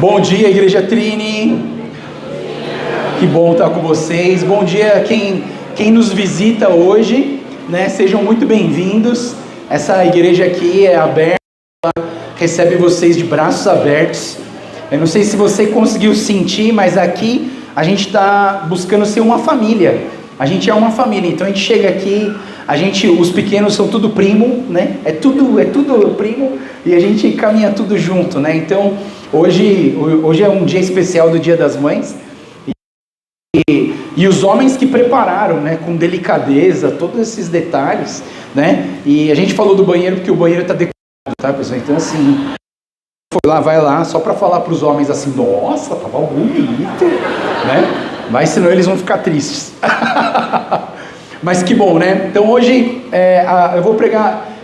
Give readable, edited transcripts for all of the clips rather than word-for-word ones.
Bom dia, Igreja Trini. Que bom estar com vocês. Bom dia quem nos visita hoje, né? Sejam muito bem-vindos. Essa igreja aqui é aberta, recebe vocês de braços abertos. Eu não sei se você conseguiu sentir, mas aqui a gente está buscando ser uma família. A gente é uma família, então a gente chega aqui, os pequenos são tudo primo, né? É tudo primo e a gente caminha tudo junto, né? Então hoje é um dia especial do Dia das Mães e os homens que prepararam, né? Com delicadeza, todos esses detalhes, né? E a gente falou do banheiro porque o banheiro está decorado, tá, pessoal? Então assim, vai lá só para falar para os homens assim, nossa, tava bonito, né? Mas senão eles vão ficar tristes. Mas que bom, né? Então hoje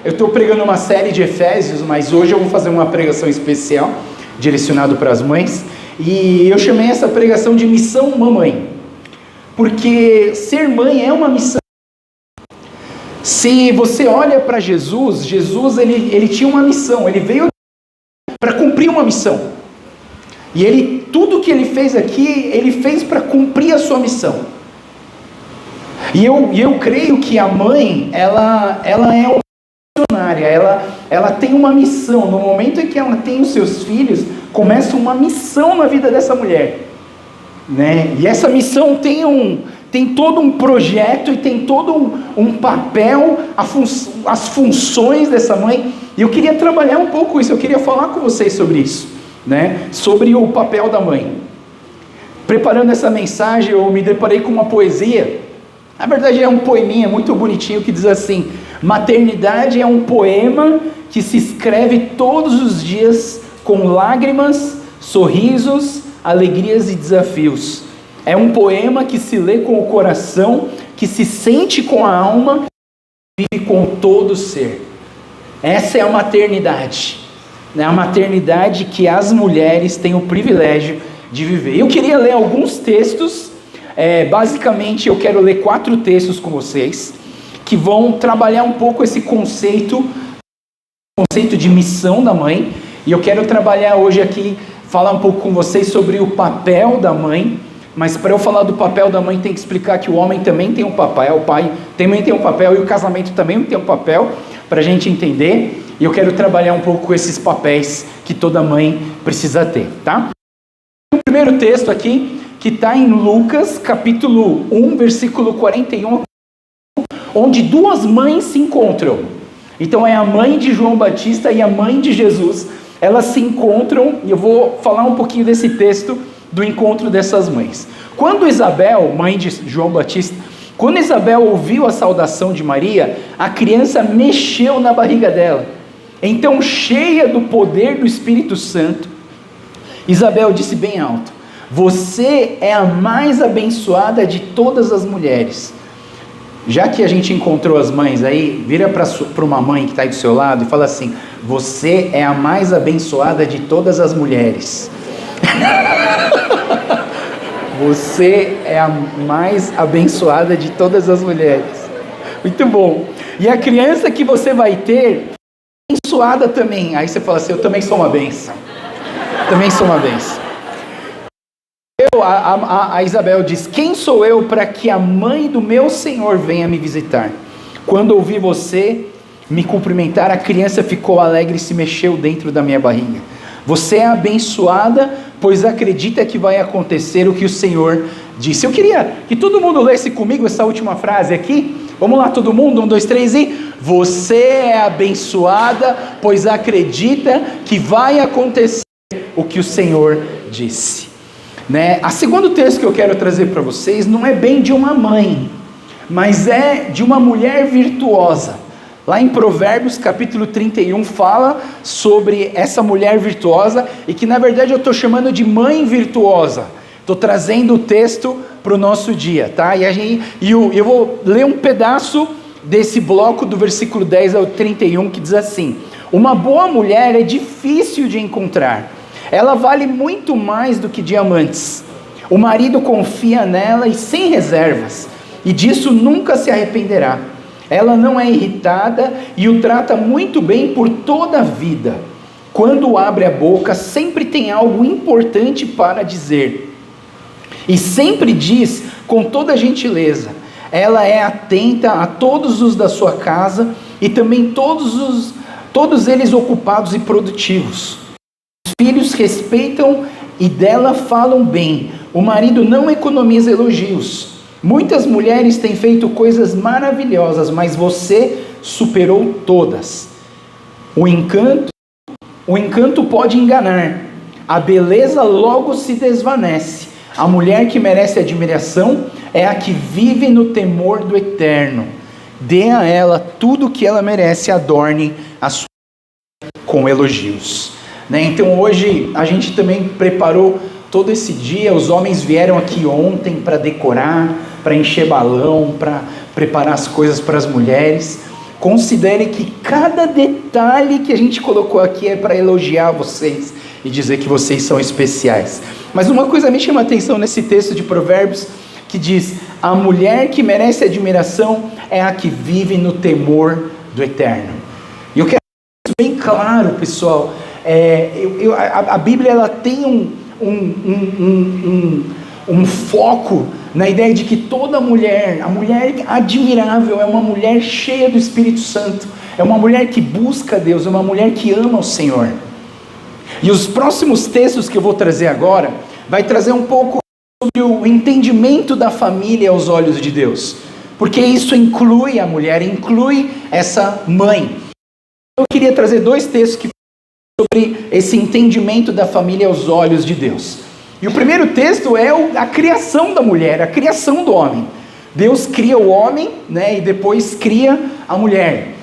eu estou pregando uma série de Efésios, mas hoje eu vou fazer uma pregação especial, direcionado para as mães, e eu chamei essa pregação de Missão Mamãe, porque ser mãe é uma missão. Se você olha para Jesus ele tinha uma missão, ele veio para cumprir uma missão, e tudo que ele fez aqui, ele fez para cumprir a sua missão. E eu creio que a mãe, ela é uma missionária, ela tem uma missão. No momento em que ela tem os seus filhos, começa uma missão na vida dessa mulher, né? E essa missão tem todo um projeto e tem todo um papel, as funções dessa mãe. E eu queria trabalhar um pouco isso, eu queria falar com vocês sobre isso, né? Sobre o papel da mãe. Preparando essa mensagem, eu me deparei com uma poesia. Na verdade é um poeminha muito bonitinho que diz assim: maternidade é um poema que se escreve todos os dias com lágrimas, sorrisos, alegrias e desafios. É um poema que se lê com o coração, que se sente com a alma e vive com todo o ser. Essa é a maternidade, né? A maternidade que as mulheres têm o privilégio de viver. Eu queria ler alguns textos. Basicamente eu quero ler 4 textos com vocês, que vão trabalhar um pouco esse conceito de missão da mãe, e eu quero trabalhar hoje aqui, falar um pouco com vocês sobre o papel da mãe. Mas para eu falar do papel da mãe, tem que explicar que o homem também tem um papel, o pai também tem um papel, e o casamento também tem um papel, para a gente entender, e eu quero trabalhar um pouco com esses papéis que toda mãe precisa ter, tá? O primeiro texto aqui, que está em Lucas, capítulo 1, versículo 41, onde 2 mães se encontram. Então é a mãe de João Batista e a mãe de Jesus, elas se encontram, e eu vou falar um pouquinho desse texto, do encontro dessas mães. Quando Isabel, mãe de João Batista, quando Isabel ouviu a saudação de Maria, a criança mexeu na barriga dela. Então, cheia do poder do Espírito Santo, Isabel disse bem alto: você é a mais abençoada de todas as mulheres. Já que a gente encontrou as mães aí, vira para uma mãe que está aí do seu lado e fala assim: você é a mais abençoada de todas as mulheres. Você é a mais abençoada de todas as mulheres. Muito bom. E a criança que você vai ter, abençoada também. Aí você fala assim: eu também sou uma bênção. Também sou uma bênção. A Isabel diz: quem sou eu para que a mãe do meu Senhor venha me visitar? Quando ouvi você me cumprimentar, a criança ficou alegre e se mexeu dentro da minha barriga. Você é abençoada, pois acredita que vai acontecer o que o Senhor disse. Eu queria que todo mundo lesse comigo essa última frase aqui. Vamos lá, todo mundo, 1, 2, 3 e... você é abençoada, pois acredita que vai acontecer o que o Senhor disse, né? A segundo texto que eu quero trazer para vocês não é bem de uma mãe, mas é de uma mulher virtuosa. Lá em Provérbios capítulo 31 fala sobre essa mulher virtuosa, e que na verdade eu estou chamando de mãe virtuosa. Estou trazendo o texto para o nosso dia, tá? Eu vou ler um pedaço desse bloco do versículo 10 ao 31, que diz assim: uma boa mulher é difícil de encontrar, ela vale muito mais do que diamantes. O marido confia nela e sem reservas, e disso nunca se arrependerá. Ela não é irritada e o trata muito bem por toda a vida. Quando abre a boca, sempre tem algo importante para dizer. E sempre diz com toda gentileza. Ela é atenta a todos os da sua casa e também todos eles ocupados e produtivos. Os filhos respeitam e dela falam bem. O marido não economiza elogios. Muitas mulheres têm feito coisas maravilhosas, mas você superou todas. O encanto pode enganar. A beleza logo se desvanece. A mulher que merece admiração é a que vive no temor do Eterno. Dê a ela tudo o que ela merece, adorne a sua vida com elogios. Então hoje a gente também preparou todo esse dia. Os homens vieram aqui ontem para decorar, para encher balão, para preparar as coisas para as mulheres. Considere que cada detalhe que a gente colocou aqui é para elogiar vocês e dizer que vocês são especiais. Mas uma coisa me chama a atenção nesse texto de Provérbios, que diz: a mulher que merece admiração é a que vive no temor do Eterno. E eu quero isso bem claro, pessoal. A Bíblia ela tem um foco na ideia de que toda mulher, a mulher admirável, é uma mulher cheia do Espírito Santo, é uma mulher que busca Deus, é uma mulher que ama o Senhor. E os próximos textos que eu vou trazer agora, vai trazer um pouco sobre o entendimento da família aos olhos de Deus, porque isso inclui a mulher, inclui essa mãe. Eu queria trazer 2 textos que falam sobre esse entendimento da família aos olhos de Deus. E o primeiro texto é a criação da mulher, a criação do homem. Deus cria o homem, e depois cria a mulher.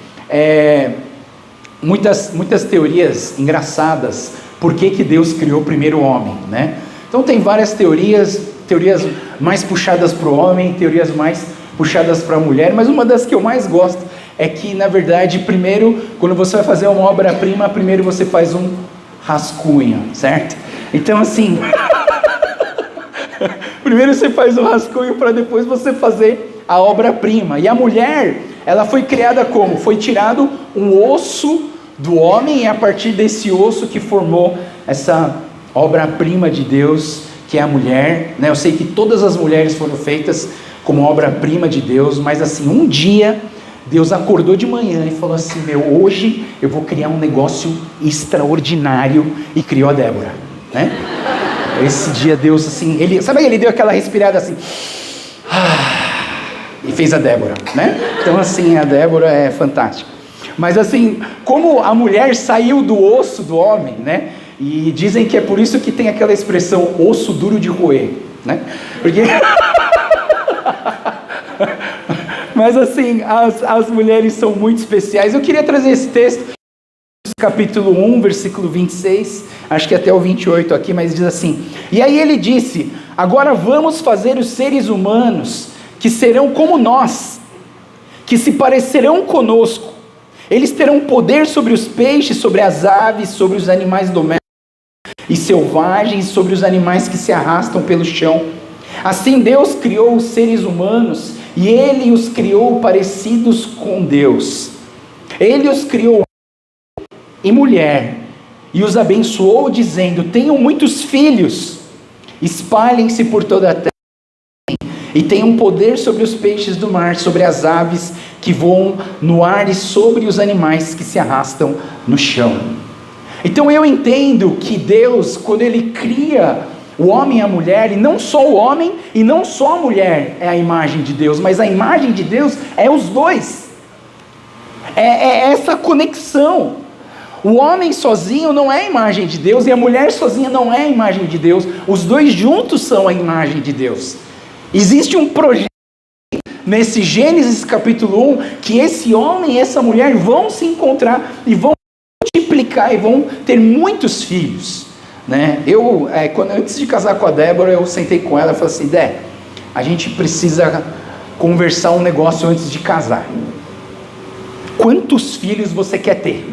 Muitas teorias engraçadas, por que Deus criou primeiro o homem, Então tem várias teorias mais puxadas para o homem, teorias mais puxadas para a mulher, mas uma das que eu mais gosto é que, na verdade, primeiro, quando você vai fazer uma obra-prima, primeiro você faz um rascunho, certo? Então assim... Primeiro você faz o rascunho para depois você fazer a obra-prima. E a mulher, ela foi criada como? Foi tirado um osso do homem, e a partir desse osso que formou essa obra-prima de Deus, que é a mulher. Eu sei que todas as mulheres foram feitas como obra-prima de Deus, mas assim, um dia Deus acordou de manhã e falou assim: hoje eu vou criar um negócio extraordinário, e criou a Débora, Esse dia Deus assim, ele deu aquela respirada assim, e fez a Débora, Então assim, a Débora é fantástica. Mas assim, como a mulher saiu do osso do homem, e dizem que é por isso que tem aquela expressão, osso duro de roer, Porque... Mas assim, as mulheres são muito especiais. Eu queria trazer esse texto, capítulo 1, versículo 26, acho que até o 28 aqui, mas diz assim: e aí ele disse: agora vamos fazer os seres humanos que serão como nós, que se parecerão conosco. Eles terão poder sobre os peixes, sobre as aves, sobre os animais domésticos e selvagens, sobre os animais que se arrastam pelo chão. Assim Deus criou os seres humanos, e Ele os criou parecidos com Deus. Ele os criou e mulher, e os abençoou, dizendo: tenham muitos filhos, espalhem-se por toda a terra, e tenham poder sobre os peixes do mar, sobre as aves que voam no ar, e sobre os animais que se arrastam no chão. Então eu entendo que Deus, quando Ele cria o homem e a mulher, e não só o homem e não só a mulher é a imagem de Deus, mas a imagem de Deus é os dois, é essa conexão. O homem sozinho não é a imagem de Deus, e a mulher sozinha não é a imagem de Deus. Os dois juntos são a imagem de Deus. Existe um projeto nesse Gênesis capítulo 1, que esse homem e essa mulher vão se encontrar e vão multiplicar e vão ter muitos filhos, antes de casar com a Débora, eu sentei com ela e falei assim: Dé, a gente precisa conversar um negócio antes de casar. Quantos filhos você quer ter?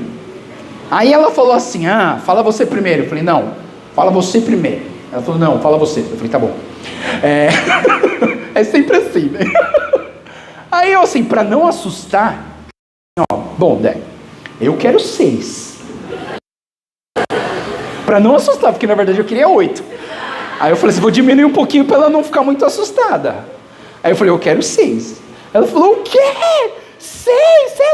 Aí ela falou assim: fala você primeiro. Eu falei: não, fala você primeiro. Ela falou: não, fala você. Eu falei: tá bom. É sempre assim, Aí eu assim, para não assustar, bom, Dé, eu quero 6. Para não assustar, porque na verdade eu queria 8. Aí eu falei assim, vou diminuir um pouquinho para ela não ficar muito assustada. Aí eu falei, eu quero 6. Ela falou, o quê? 6? Você é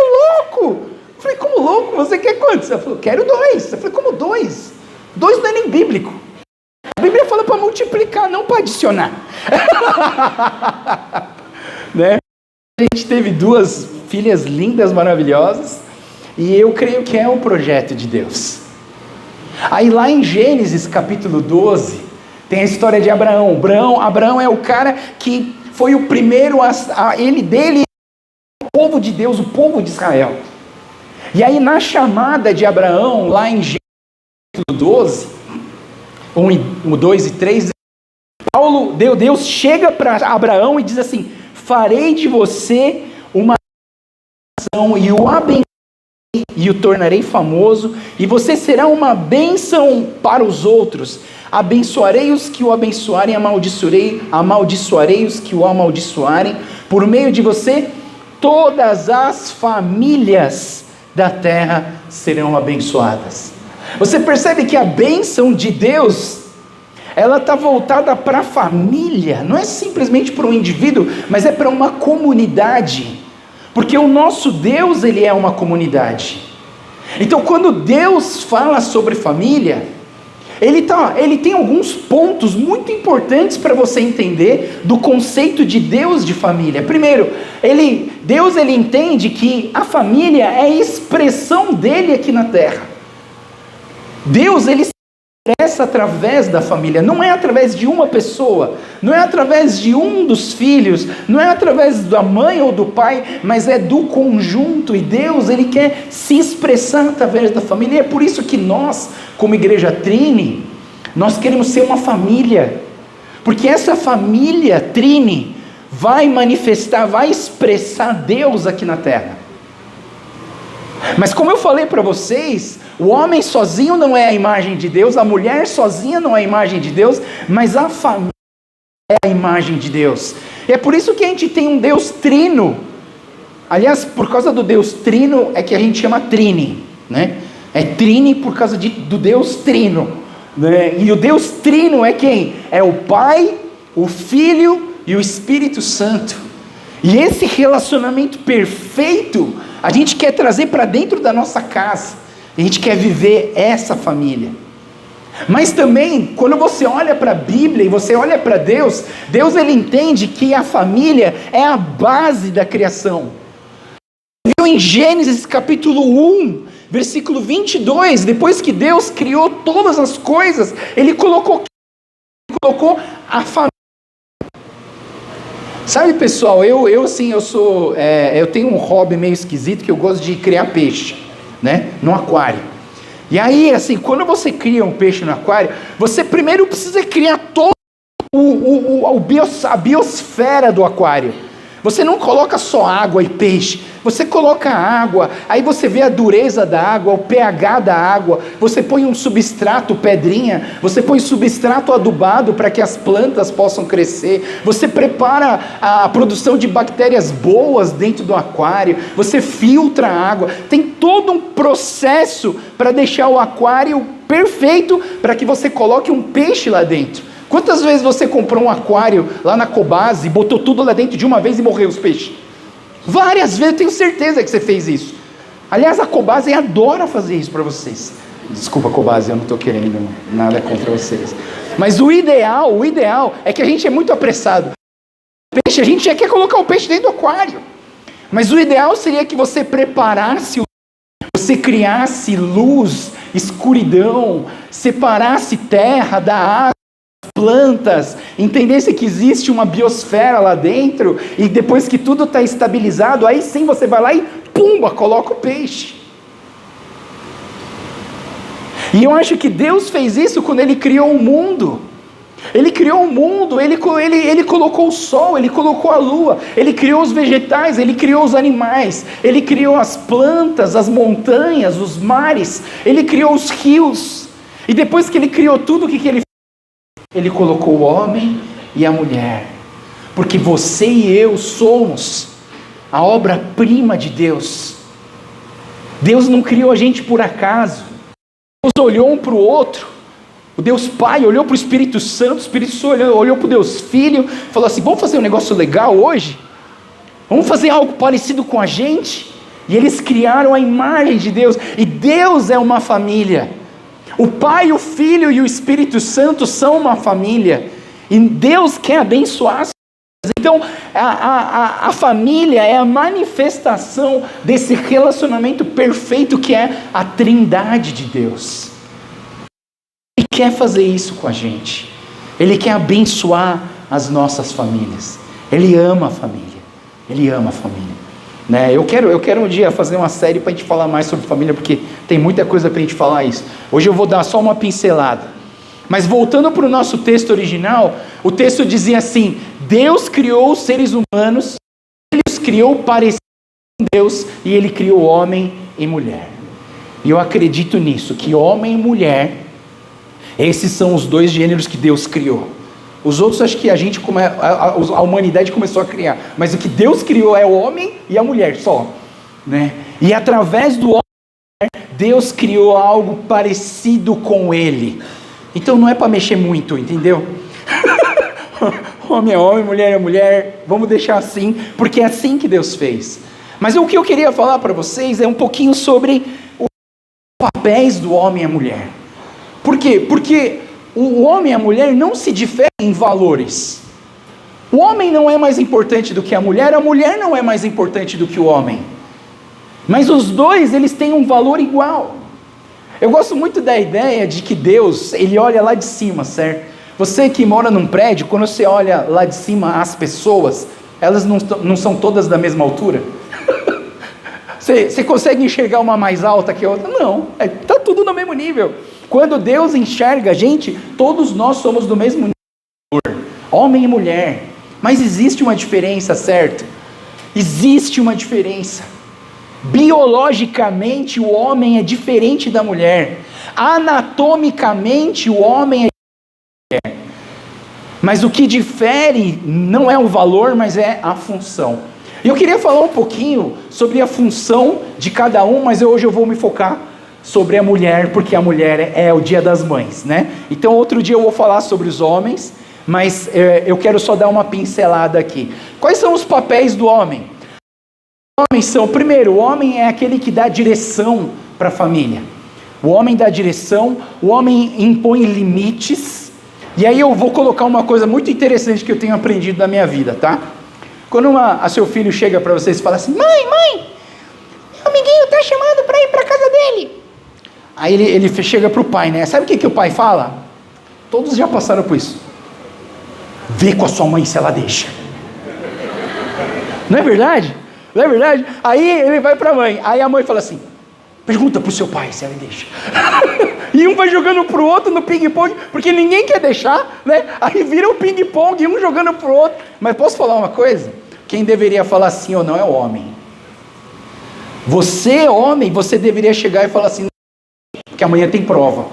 louco? Eu falei, como louco? Você quer quantos? Ela falou, quero 2. Eu falei, como 2? 2 não é nem bíblico. A Bíblia fala para multiplicar, não para adicionar. Né? A gente teve 2 filhas lindas, maravilhosas, e eu creio que é um projeto de Deus. Aí lá em Gênesis capítulo 12, tem a história de Abraão. Abraão é o cara que foi o primeiro, dele, o povo de Deus, o povo de Israel. E aí na chamada de Abraão, lá em Gênesis capítulo 12, 2 e 3, Deus chega para Abraão e diz assim, farei de você uma nação e o abençoarei e o tornarei famoso, e você será uma bênção para os outros. Abençoarei os que o abençoarem, amaldiçoarei os que o amaldiçoarem. Por meio de você, todas as famílias da terra serão abençoadas. Você percebe que a bênção de Deus, ela está voltada para a família, não é simplesmente para um indivíduo, mas é para uma comunidade. Porque o nosso Deus, ele é uma comunidade. Então, quando Deus fala sobre família, ele tem alguns pontos muito importantes para você entender do conceito de Deus de família. Primeiro, Deus entende que a família é a expressão dele aqui na terra. Deus, ele se expressa através da família, não é através de uma pessoa, não é através de um dos filhos, não é através da mãe ou do pai, mas é do conjunto, e Deus, ele quer se expressar através da família, e é por isso que nós, como igreja Trini, nós queremos ser uma família, porque essa família Trini vai manifestar, vai expressar Deus aqui na terra. Mas como eu falei para vocês, o homem sozinho não é a imagem de Deus, a mulher sozinha não é a imagem de Deus, mas a família é a imagem de Deus. E é por isso que a gente tem um Deus trino. Aliás, por causa do Deus trino é que a gente chama Trini, né? É Trini por causa do Deus trino, né? E o Deus trino é quem? É o Pai, o Filho e o Espírito Santo. E esse relacionamento perfeito a gente quer trazer para dentro da nossa casa. A gente quer viver essa família. Mas também, quando você olha para a Bíblia e você olha para Deus, Deus, ele entende que a família é a base da criação. Viu em Gênesis capítulo 1, versículo 22, depois que Deus criou todas as coisas, ele colocou a família. Sabe, pessoal, eu tenho um hobby meio esquisito, que eu gosto de criar peixe, né, no aquário. E aí, assim, quando você cria um peixe no aquário, você primeiro precisa criar toda a biosfera do aquário. Você não coloca só água e peixe, você coloca água, aí você vê a dureza da água, o pH da água, você põe um substrato, pedrinha, você põe substrato adubado para que as plantas possam crescer, você prepara a produção de bactérias boas dentro do aquário, você filtra a água, tem todo um processo para deixar o aquário perfeito para que você coloque um peixe lá dentro. Quantas vezes você comprou um aquário lá na Cobase, botou tudo lá dentro de uma vez e morreu os peixes? Várias vezes, eu tenho certeza que você fez isso. Aliás, a Cobase adora fazer isso para vocês. Desculpa, Cobase, eu não estou querendo nada contra vocês. Mas o ideal é que a gente é muito apressado. Peixe, a gente já quer colocar o peixe dentro do aquário. Mas o ideal seria que você preparasse, você criasse luz, escuridão, separasse terra da água, plantas, entendesse que existe uma biosfera lá dentro, e depois que tudo está estabilizado, aí sim você vai lá e pumba, coloca o peixe. E eu acho que Deus fez isso quando ele criou o mundo. Ele criou o mundo, ele colocou o sol, ele colocou a lua, ele criou os vegetais, ele criou os animais, ele criou as plantas, as montanhas, os mares, ele criou os rios. E depois que ele criou tudo, o que ele fez? Ele colocou o homem e a mulher, porque você e eu somos a obra-prima de Deus. Deus não criou a gente por acaso. Deus olhou um para o outro O Deus Pai olhou para o Espírito Santo, o Espírito Santo olhou para o Deus Filho, falou assim: vamos fazer um negócio legal hoje? Vamos fazer algo parecido com a gente? E eles criaram a imagem de Deus, e Deus é uma família. O Pai, o Filho e o Espírito Santo são uma família, e Deus quer abençoar as famílias. Então, a família é a manifestação desse relacionamento perfeito que é a Trindade de Deus. Ele quer fazer isso com a gente. Ele quer abençoar as nossas famílias. Ele ama a família. Ele ama a família. Né? Eu quero um dia fazer uma série para a gente falar mais sobre família, porque tem muita coisa para a gente falar isso. Hoje eu vou dar só uma pincelada. Mas voltando para o nosso texto original, o texto dizia assim: Deus criou os seres humanos, Ele os criou parecidos com Deus, e Ele criou homem e mulher. E eu acredito nisso, que homem e mulher, esses são os dois gêneros que Deus criou. Os outros acho que a humanidade começou a criar, mas o que Deus criou é o homem e a mulher só, né? E através do homem e da mulher, Deus criou algo parecido com Ele. Então não é para mexer muito, entendeu? Homem é homem, mulher é mulher, vamos deixar assim, porque é assim que Deus fez. Mas o que eu queria falar para vocês é um pouquinho sobre os papéis do homem e a mulher. Por quê? Porque o homem e a mulher não se diferem em valores. O homem não é mais importante do que a mulher não é mais importante do que o homem. Mas os dois, eles têm um valor igual. Eu gosto muito da ideia de que Deus, Ele olha lá de cima, certo? Você que mora num prédio, quando você olha lá de cima as pessoas, elas não são todas da mesma altura? Você consegue enxergar uma mais alta que a outra? Não, está tudo no mesmo nível. Quando Deus enxerga a gente, todos nós somos do mesmo nível, homem e mulher. Mas existe uma diferença, certo? Existe uma diferença. Biologicamente o homem é diferente da mulher. Anatomicamente o homem é diferente da mulher. Mas o que difere não é o valor, mas é a função. E eu queria falar um pouquinho sobre a função de cada um, mas hoje eu vou me focar sobre a mulher, porque a mulher é o Dia das Mães, né? Então outro dia eu vou falar sobre os homens, mas eu quero só dar uma pincelada aqui. Quais são os papéis do homem? Os homens são, primeiro, o homem é aquele que dá direção para a família. O homem dá direção, o homem impõe limites. E aí eu vou colocar uma coisa muito interessante que eu tenho aprendido na minha vida, tá? Quando a seu filho chega para vocês e fala assim: mãe, meu amiguinho está chamando para ir para a casa dele. Aí ele chega para o pai, né? Sabe o que o pai fala? Todos já passaram por isso. Vê com a sua mãe se ela deixa. Não é verdade? Não é verdade? Aí ele vai para a mãe. Aí a mãe fala assim: pergunta para o seu pai se ela deixa. E um vai jogando para o outro no ping-pong, porque ninguém quer deixar, né? Aí vira o ping-pong, um jogando para o outro. Mas posso falar uma coisa? Quem deveria falar sim ou não é o homem. Você, homem, você deveria chegar e falar assim: porque amanhã tem prova.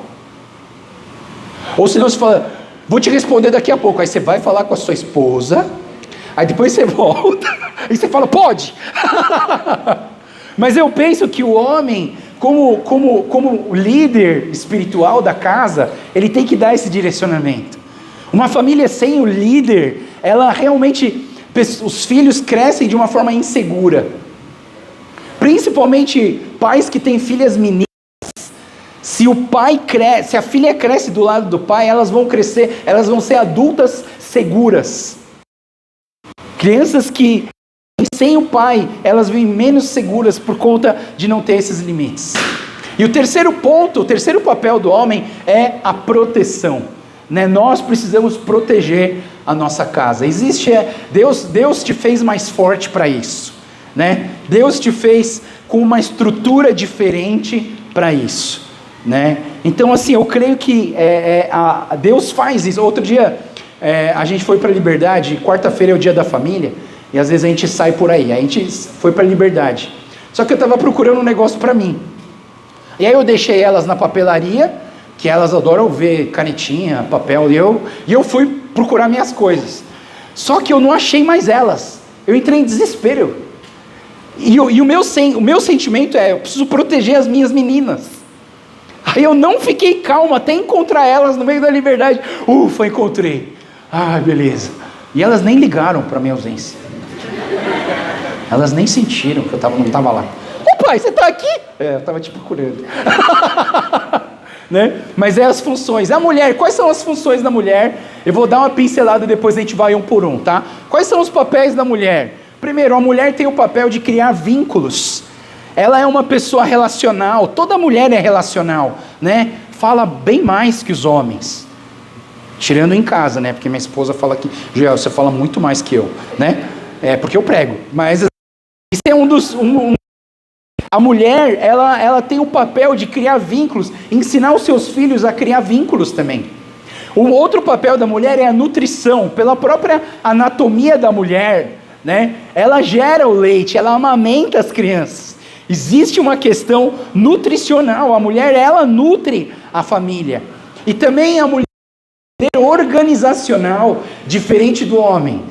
Ou senão você fala: vou te responder daqui a pouco. Aí você vai falar com a sua esposa, aí depois você volta, e você fala: pode. Mas eu penso que o homem, como líder espiritual da casa, ele tem que dar esse direcionamento. Uma família sem o líder, ela realmente, os filhos crescem de uma forma insegura. Principalmente pais que têm filhas meninas. Se a filha cresce do lado do pai, elas vão crescer, elas vão ser adultas seguras. Crianças que sem o pai, elas vêm menos seguras por conta de não ter esses limites. E o terceiro ponto, o terceiro papel do homem é a proteção, né? Nós precisamos proteger a nossa casa. Deus te fez mais forte para isso, né? Deus te fez com uma estrutura diferente para isso, né? Então assim, eu creio que Deus faz isso. Outro dia a gente foi para a Liberdade, quarta-feira é o dia da família, e às vezes a gente sai por aí. A gente foi para a Liberdade, só que eu estava procurando um negócio para mim, e aí eu deixei elas na papelaria, que elas adoram ver canetinha, papel, e eu fui procurar minhas coisas, só que eu não achei mais elas. Eu entrei em desespero, e o meu sentimento é: eu preciso proteger as minhas meninas. Aí eu não fiquei calmo até encontrar elas no meio da Liberdade. Ufa, encontrei. Ah, beleza. E elas nem ligaram para minha ausência. Elas nem sentiram que eu não estava lá. Ô pai, você está aqui? Eu estava te procurando. Né? Mas é as funções. A mulher, quais são as funções da mulher? Eu vou dar uma pincelada e depois a gente vai um por um, tá? Quais são os papéis da mulher? Primeiro, a mulher tem o papel de criar vínculos. Ela é uma pessoa relacional. Toda mulher é relacional, né? Fala bem mais que os homens. Tirando em casa, né? Porque minha esposa fala que, Joel, você fala muito mais que eu, né? É porque eu prego. Mas isso é a mulher, ela tem o papel de criar vínculos, ensinar os seus filhos a criar vínculos também. O outro papel da mulher é a nutrição, pela própria anatomia da mulher, né? Ela gera o leite, ela amamenta as crianças. Existe uma questão nutricional, a mulher, ela nutre a família. E também a mulher é organizacional, diferente do homem.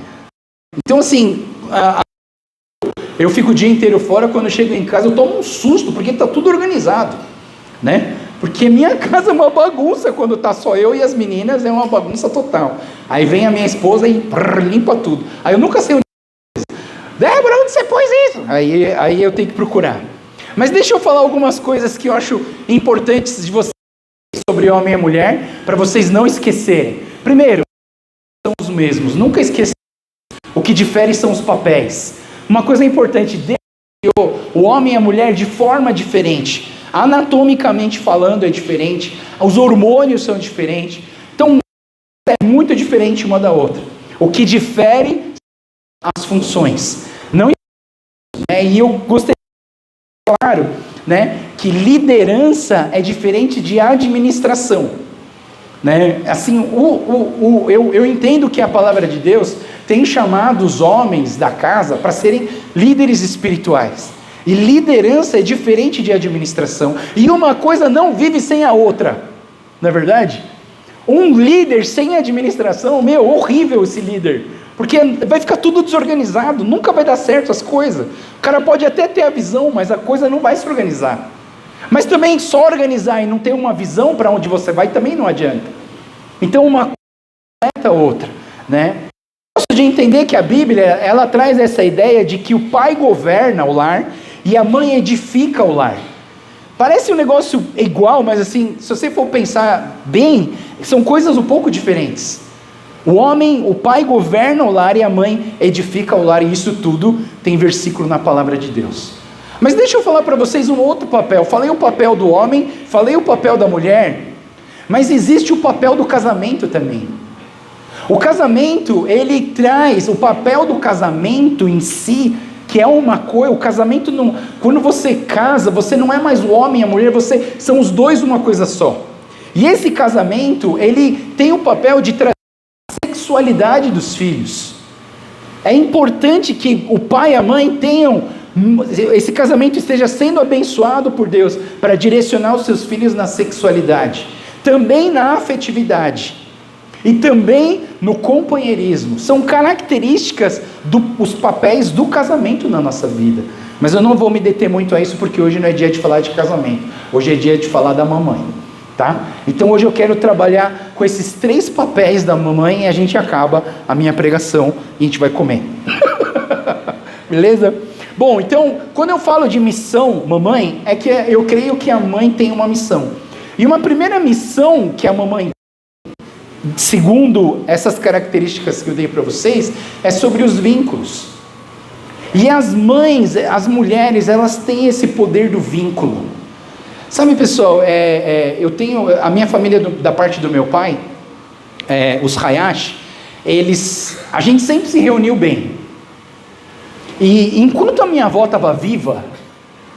Então assim, eu fico o dia inteiro fora, quando eu chego em casa eu tomo um susto, porque está tudo organizado, né? Porque minha casa é uma bagunça, quando está só eu e as meninas, é uma bagunça total. Aí vem a minha esposa e limpa tudo. Aí eu nunca sei onde Débora, onde você pôs isso? Aí eu tenho que procurar. Mas deixa eu falar algumas coisas que eu acho importantes de vocês sobre homem e mulher, para vocês não esquecerem. Primeiro, são os mesmos, nunca esqueçam. O que difere são os papéis. Uma coisa importante, Deus criou o homem e a mulher de forma diferente. Anatomicamente falando é diferente, os hormônios são diferentes. Então, é muito diferente uma da outra. O que difere são as funções. Não, né? E eu gostaria de deixar claro, né, que liderança é diferente de administração. Né? Assim, eu entendo que a palavra de Deus tem chamado os homens da casa para serem líderes espirituais. E liderança é diferente de administração. E uma coisa não vive sem a outra. Não é verdade? Um líder sem administração, horrível esse líder. Porque vai ficar tudo desorganizado, nunca vai dar certo as coisas. O cara pode até ter a visão, mas a coisa não vai se organizar. Mas também só organizar e não ter uma visão para onde você vai também não adianta. Então uma coisa completa a outra, né? Eu gosto de entender que a Bíblia, ela traz essa ideia de que o pai governa o lar e a mãe edifica o lar. Parece um negócio igual, mas assim, se você for pensar bem, são coisas um pouco diferentes. O pai governa o lar e a mãe edifica o lar, e isso tudo tem versículo na palavra de Deus. Mas deixa eu falar para vocês um outro papel. Falei o papel do homem, falei o papel da mulher, mas existe o papel do casamento também. O casamento, ele traz o papel do casamento em si, que é uma coisa, o casamento não, quando você casa, você não é mais o homem e a mulher, são os dois uma coisa só. E esse casamento, ele tem o papel de trazer a sexualidade dos filhos. É importante que o pai e a mãe esse casamento esteja sendo abençoado por Deus para direcionar os seus filhos na sexualidade, também na afetividade e também no companheirismo. São características dos papéis do casamento na nossa vida. Mas eu não vou me deter muito a isso, porque hoje não é dia de falar de casamento, hoje é dia de falar da mamãe, tá? Então hoje eu quero trabalhar com esses 3 papéis da mamãe e a gente acaba a minha pregação e a gente vai comer. Beleza? Bom, então, quando eu falo de missão, mamãe, é que eu creio que a mãe tem uma missão. E uma primeira missão que a mamãe, segundo essas características que eu dei para vocês, é sobre os vínculos. E as mães, as mulheres, elas têm esse poder do vínculo. Sabe, pessoal, eu tenho, a minha família da parte do meu pai, os Hayashi, a gente sempre se reuniu bem. E enquanto a minha avó estava viva,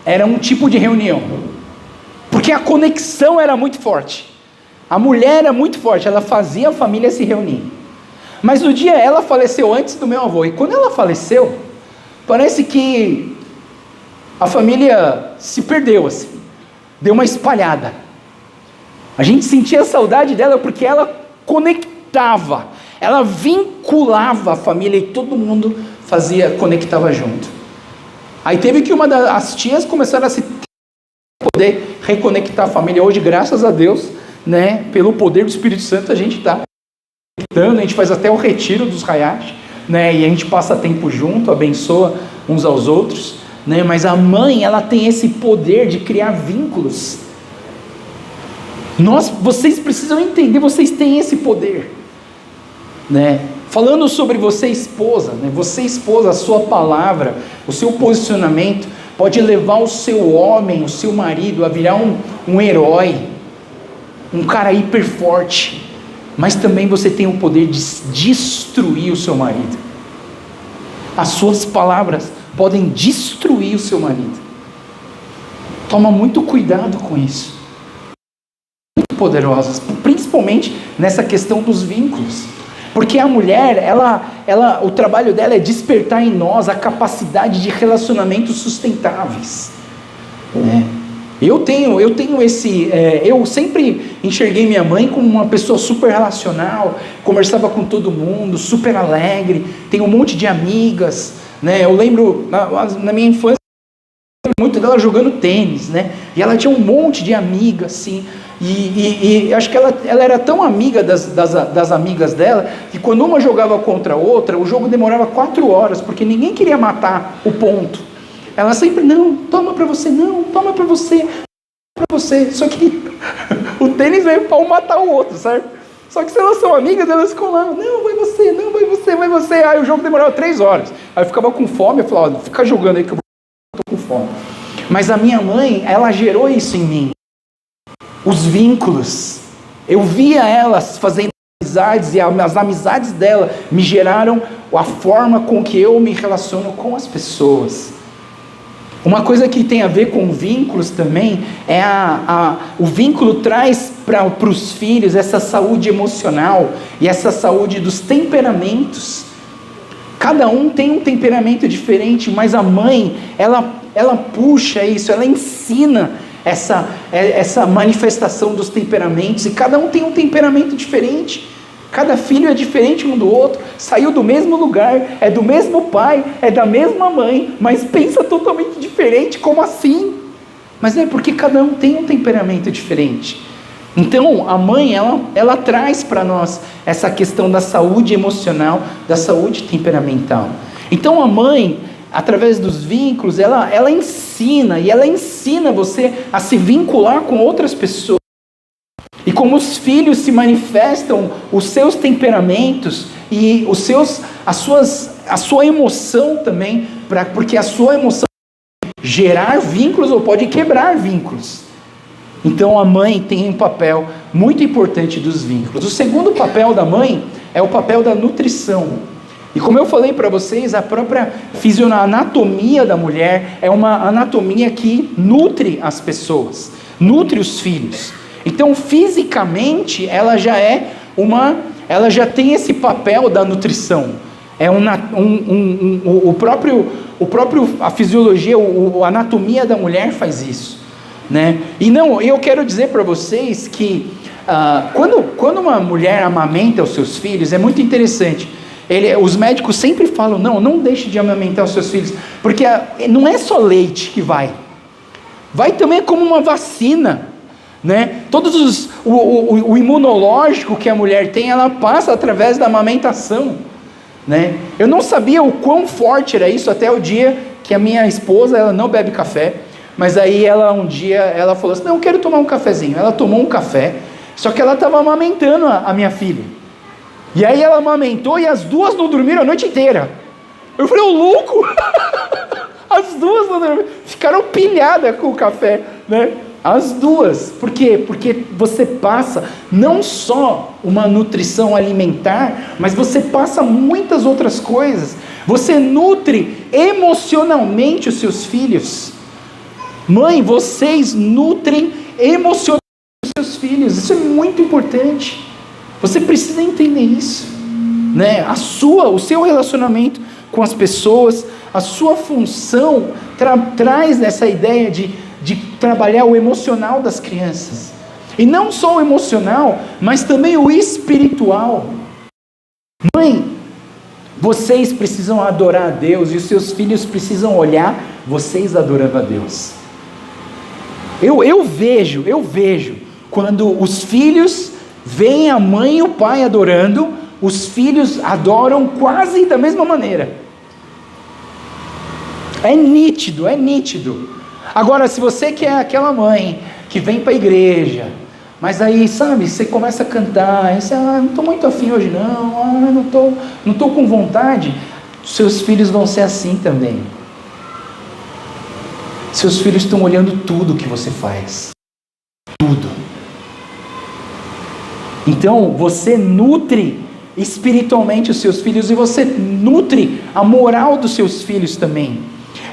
era um tipo de reunião, porque a conexão era muito forte, a mulher era muito forte, ela fazia a família se reunir. Mas no dia, ela faleceu antes do meu avô, e quando ela faleceu, parece que a família se perdeu assim, deu uma espalhada. A gente sentia a saudade dela porque ela conectava, ela vinculava a família e todo mundo conectava junto. Aí teve que as tias começaram a se poder reconectar a família. Hoje, graças a Deus, né, pelo poder do Espírito Santo, a gente está reconectando, a gente faz até o retiro dos Hayashi, né, e a gente passa tempo junto, abençoa uns aos outros, né, mas a mãe, ela tem esse poder de criar vínculos. Vocês precisam entender, vocês têm esse poder, né? Falando sobre você esposa, né? Você esposa, a sua palavra, o seu posicionamento pode levar o seu homem, o seu marido a virar um herói, um cara hiper forte, mas também você tem o poder de destruir o seu marido. As suas palavras podem destruir o seu marido. Toma muito cuidado com isso. Muito poderosas, principalmente nessa questão dos vínculos. Porque a mulher, o trabalho dela é despertar em nós a capacidade de relacionamentos sustentáveis. Eu sempre enxerguei minha mãe como uma pessoa super relacional, conversava com todo mundo, super alegre, tem um monte de amigas, né? Eu lembro, na minha infância, muito dela jogando tênis, né? E ela tinha um monte de amigas, assim, e acho que ela era tão amiga das amigas dela, que quando uma jogava contra a outra, o jogo demorava 4 horas, porque ninguém queria matar o ponto. Ela sempre, não, toma pra você, não, toma pra você, pra você. Só que o tênis veio para um matar o outro, certo? Só que se elas são amigas, elas ficam lá, não, vai você, não, vai você, vai você. Aí o jogo demorava 3 horas. Aí eu ficava com fome, eu falava, fica jogando aí que eu tô com fome. Mas a minha mãe, ela gerou isso em mim. Os vínculos. Eu via elas fazendo amizades, e as amizades dela me geraram a forma com que eu me relaciono com as pessoas. Uma coisa que tem a ver com vínculos também é o vínculo traz para os filhos essa saúde emocional e essa saúde dos temperamentos. Cada um tem um temperamento diferente, mas a mãe, ela puxa isso, ela ensina essa manifestação dos temperamentos, e cada um tem um temperamento diferente. Cada filho é diferente um do outro, saiu do mesmo lugar, é do mesmo pai, é da mesma mãe, mas pensa totalmente diferente. Como assim? Mas é porque cada um tem um temperamento diferente. Então a mãe, ela traz para nós essa questão da saúde emocional, da saúde temperamental. Então a mãe, através dos vínculos, ela ensina, e ela ensina você a se vincular com outras pessoas. E como os filhos se manifestam os seus temperamentos e a sua emoção também, porque a sua emoção pode gerar vínculos ou pode quebrar vínculos. Então a mãe tem um papel muito importante dos vínculos. O segundo papel da mãe é o papel da nutrição. E como eu falei para vocês, a própria anatomia da mulher é uma anatomia que nutre as pessoas, nutre os filhos. Então, fisicamente, ela já tem esse papel da nutrição. A fisiologia, a anatomia da mulher faz isso, né? E eu quero dizer para vocês que quando uma mulher amamenta os seus filhos, é muito interessante. Os médicos sempre falam, não deixe de amamentar os seus filhos, porque não é só leite que vai também como uma vacina. Né? O imunológico que a mulher tem, ela passa através da amamentação, né? Eu não sabia o quão forte era isso até o dia que a minha esposa, ela não bebe café, mas aí um dia ela falou assim, não, eu quero tomar um cafezinho. Ela tomou um café, só que ela estava amamentando a minha filha, e aí ela amamentou e as duas não dormiram a noite inteira. Eu falei, ô louco! As duas não dormiram, ficaram pilhadas com o café, né? As duas. Por quê? Porque você passa não só uma nutrição alimentar, mas você passa muitas outras coisas. Você nutre emocionalmente os seus filhos. Mãe, vocês nutrem emocionalmente os seus filhos. Isso é muito importante. Você precisa entender isso, né? O seu relacionamento com as pessoas, a sua função traz essa ideia de trabalhar o emocional das crianças. E não só o emocional, mas também o espiritual. Mãe, vocês precisam adorar a Deus, e os seus filhos precisam olhar vocês adorando a Deus. Eu vejo, quando os filhos veem a mãe e o pai adorando, os filhos adoram quase da mesma maneira. É nítido. Agora, se você quer aquela mãe que vem para a igreja, mas aí, sabe, você começa a cantar, e você, não estou muito afim hoje não, não estou com vontade, seus filhos vão ser assim também. Seus filhos estão olhando tudo que você faz. Tudo. Então, você nutre espiritualmente os seus filhos e você nutre a moral dos seus filhos também.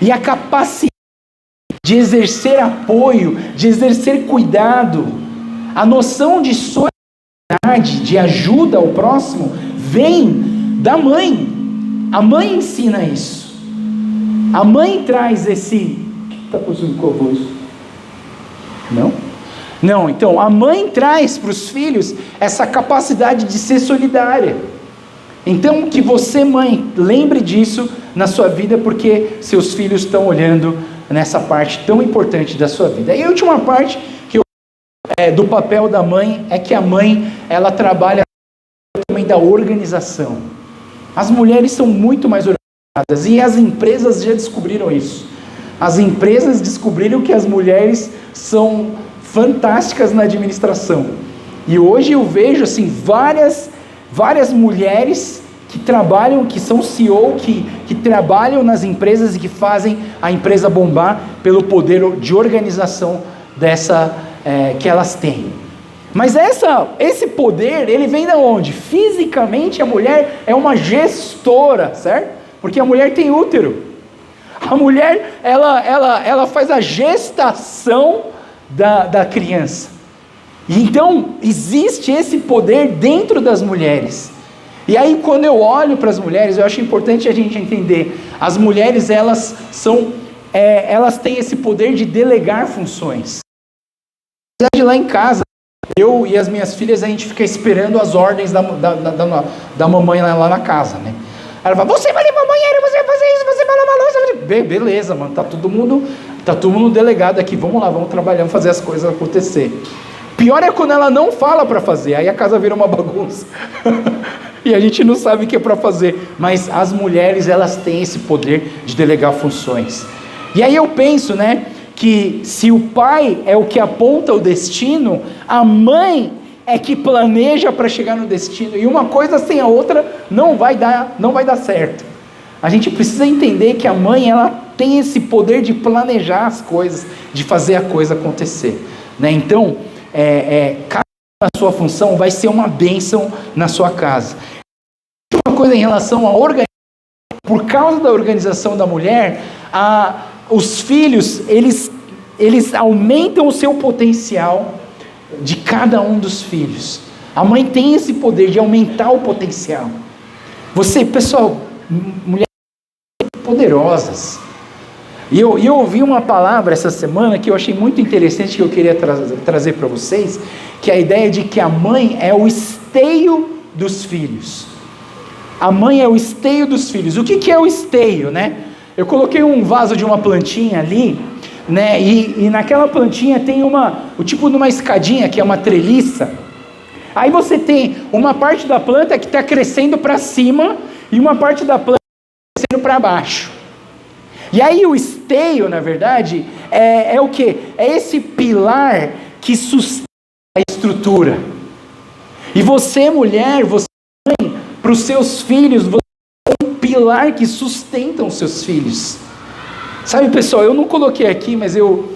E a capacidade de exercer apoio, de exercer cuidado, a noção de solidariedade, de ajuda ao próximo, vem da mãe. A mãe ensina isso. A mãe traz esse... Está possuindo como isso? Não? Não, então a mãe traz para os filhos essa capacidade de ser solidária. Então que você, mãe, lembre disso na sua vida, porque seus filhos estão olhando nessa parte tão importante da sua vida. E a última parte que do papel da mãe é que a mãe, ela trabalha também da organização. As mulheres são muito mais organizadas e as empresas já descobriram isso. As empresas descobriram que as mulheres são fantásticas na administração. E hoje eu vejo assim várias mulheres que trabalham, que são CEO, que trabalham nas empresas e que fazem a empresa bombar pelo poder de organização que elas têm. Mas esse poder, ele vem de onde? Fisicamente a mulher é uma gestora, certo? Porque a mulher tem útero. A mulher, ela faz a gestação da criança. E então, existe esse poder dentro das mulheres. E aí, quando eu olho para as mulheres, eu acho importante a gente entender. As mulheres, elas têm esse poder de delegar funções. Lá em casa, eu e as minhas filhas, a gente fica esperando as ordens da mamãe lá na casa, né? Ela fala, você vai limpar o banheiro, você vai fazer isso, você vai lavar a louça. Beleza, mano, tá todo mundo delegado aqui, vamos lá, vamos trabalhar, vamos fazer as coisas acontecer. Pior é quando ela não fala para fazer, aí a casa vira uma bagunça. E a gente não sabe o que é para fazer. Mas as mulheres, elas têm esse poder de delegar funções. E aí eu penso, né, que se o pai é o que aponta o destino, a mãe é que planeja para chegar no destino, e uma coisa sem a outra não vai dar certo. A gente precisa entender que a mãe, ela tem esse poder de planejar as coisas, de fazer a coisa acontecer, né? Então, cada sua função vai ser uma bênção na sua casa. Uma coisa em relação à organização, por causa da organização da mulher, os filhos, eles aumentam o seu potencial de cada um dos filhos. A mãe tem esse poder de aumentar o potencial. Pessoal, mulheres poderosas. E eu ouvi uma palavra essa semana que eu achei muito interessante, que eu queria trazer para vocês, que é a ideia de que a mãe é o esteio dos filhos. A mãe é o esteio dos filhos. O que é o esteio, né? Eu coloquei um vaso de uma plantinha ali, né? E naquela plantinha tem o tipo de uma escadinha, que é uma treliça. Aí você tem uma parte da planta que está crescendo para cima e uma parte da planta crescendo para baixo. E aí o esteio, na verdade, é o quê? É esse pilar que sustenta a estrutura. E você, mulher, você mãe, para os seus filhos, você é um pilar que sustenta os seus filhos. Sabe, pessoal, eu não coloquei aqui, mas eu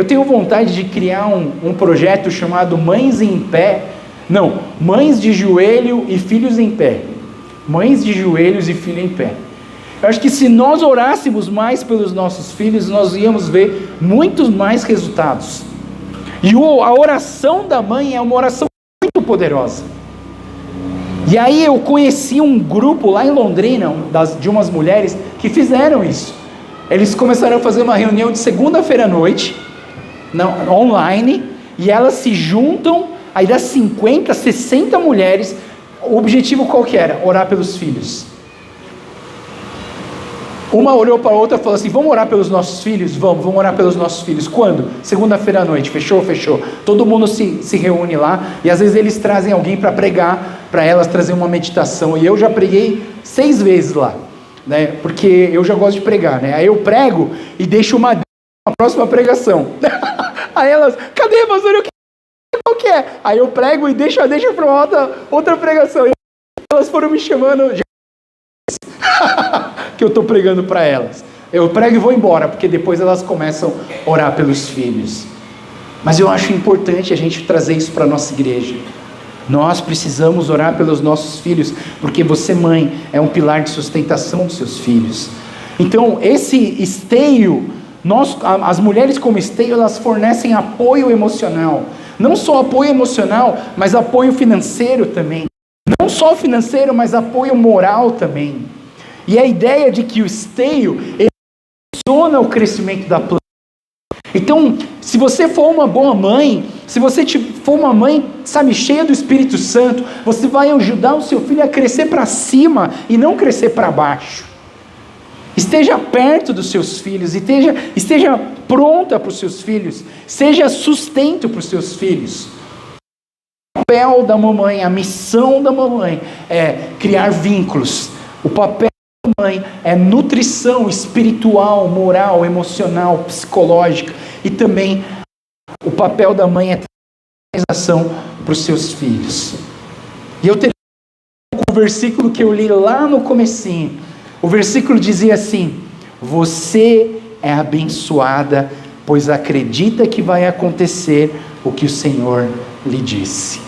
tenho vontade de criar um projeto chamado Mães em Pé. Não, Mães de Joelho e Filhos em Pé. Mães de Joelhos e Filhos em Pé. Eu acho que se nós orássemos mais pelos nossos filhos, nós íamos ver muitos mais resultados. E a oração da mãe é uma oração muito poderosa. E aí eu conheci um grupo lá em Londrina, de umas mulheres que fizeram isso. Eles começaram a fazer uma reunião de segunda-feira à noite, online, e elas se juntam, aí dá 50, 60 mulheres. O objetivo qual que era? Orar pelos filhos. Uma olhou para a outra e falou assim: vamos orar pelos nossos filhos? Vamos orar pelos nossos filhos. Quando? Segunda-feira à noite. Fechou? Fechou. Todo mundo se reúne lá, e às vezes eles trazem alguém para pregar, para elas trazer uma meditação. E eu já preguei 6 vezes lá, né? Porque eu já gosto de pregar, né? Aí eu prego e deixo uma próxima pregação. Aí elas: cadê, pastor? Qual que é? Aí eu prego e deixo para uma outra pregação. E elas foram me chamando que eu estou pregando para elas. Eu prego e vou embora, porque depois elas começam a orar pelos filhos. Mas eu acho importante a gente trazer isso para a nossa igreja. Nós precisamos orar pelos nossos filhos, porque você, mãe, é um pilar de sustentação dos seus filhos. Então, esse esteio, as mulheres como esteio, elas fornecem apoio emocional. Não só apoio emocional, mas apoio financeiro também. Não só financeiro, mas apoio moral também. E a ideia de que o esteio, ele funciona o crescimento da planta. Então, se você for uma boa mãe, se você for uma mãe, sabe, cheia do Espírito Santo, você vai ajudar o seu filho a crescer para cima e não crescer para baixo. Esteja perto dos seus filhos, esteja pronta para os seus filhos, seja sustento para os seus filhos. O papel da mamãe, a missão da mamãe é criar vínculos. O papel da mãe é nutrição espiritual, moral, emocional, psicológica. E também o papel da mãe é organização para os seus filhos. E eu termino com o versículo que eu li lá no comecinho. O versículo dizia assim: você é abençoada, pois acredita que vai acontecer o que o Senhor lhe disse.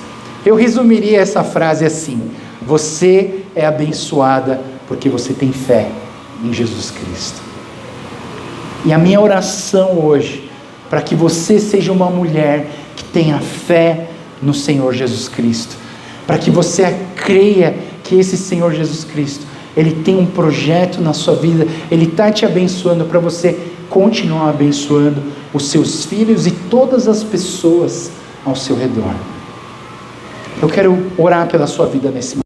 Eu resumiria essa frase assim: você é abençoada porque você tem fé em Jesus Cristo. E a minha oração hoje, para que você seja uma mulher que tenha fé no Senhor Jesus Cristo, para que você creia que esse Senhor Jesus Cristo, Ele tem um projeto na sua vida, Ele está te abençoando para você continuar abençoando os seus filhos e todas as pessoas ao seu redor. Eu quero orar pela sua vida nesse momento.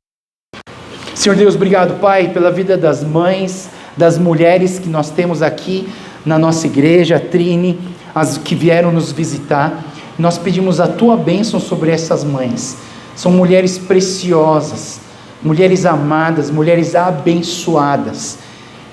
Senhor Deus, obrigado, Pai, pela vida das mães, das mulheres que nós temos aqui na nossa igreja, Trine, as que vieram nos visitar. Nós pedimos a Tua bênção sobre essas mães. São mulheres preciosas, mulheres amadas, mulheres abençoadas.